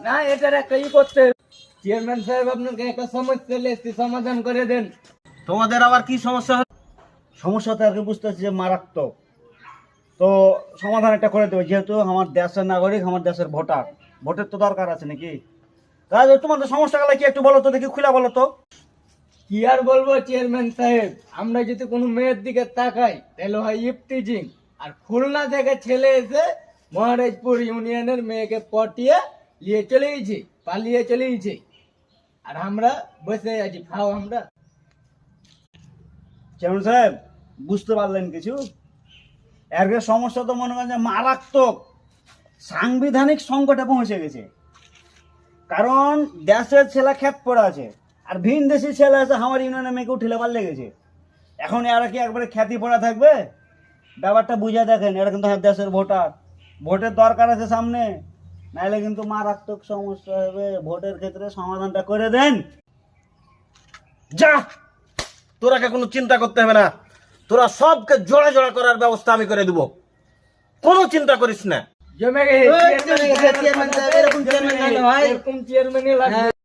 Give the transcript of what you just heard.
না এটার একটা করতে চেয়ারম্যান সাহেব আপনাকে একটা সমস্যা এসেছে সমাধান করে দেন। তোমাদের আবার কি সমস্যা? সমস্যাটা আর কি বুঝতে পারছি যে মারাত্মক। তো সমাধান একটা করে দেবো, যেহেতু আমার দেশের নাগরিক, আমার দেশের ভোটার, ভোটের তো দরকার আছে নাকি? তাহলে তোমাদের সমস্যাগুলো কি একটু বলো তো, দেখি খুলে বলো তো। কি আর বলবো চেয়ারম্যান সাহেব, আমরা যদি কোনো মেয়ের দিকে তাকাই তাহলে হয় ইফটিজিং, আর খুলনা থেকে ছেলে এসে মহারাজপুর ইউনিয়নের মেয়েকে পটিয়ে নিয়ে চলে গেছে, পালিয়ে চলে গেছে, আর আমরা বসে আছি খাও আমরা। চেয়ারম্যান সাহেব বুঝতে পারলেন কিছু? এর সমস্যা তো মনে করেন যে মারাত্মক, সাংবিধানিক সংকটে পৌঁছে গেছে। কারণ দেশের ছেলে খ্যাত পড়ে আছে, আর ভিন দেশি ছেলে আছে আমার ইউনিয়নের মেয়েকে উঠিলে পারলে গেছে। এখন এরা কি একবারে খ্যাতি পড়া থাকবে? ব্যাপারটা বুঝে দেখেন, এরা কিন্তু দেশের ভোটার, ভোটের দরকার আছে সামনে, নাইলে কিন্তু মারাত্মক সমস্যা হবে। ভোটের ক্ষেত্রে সমাধানটা করে দেন। যা, তোরাকে কোনো চিন্তা করতে হবে না, তোরা সবকে জোড়া জোড়া করার ব্যবস্থা আমি করে দেবো, কোনো চিন্তা করিস না। জমে গেছে চেয়ারম্যান সাহেব, এরকম চেয়ারম্যান লাগবে।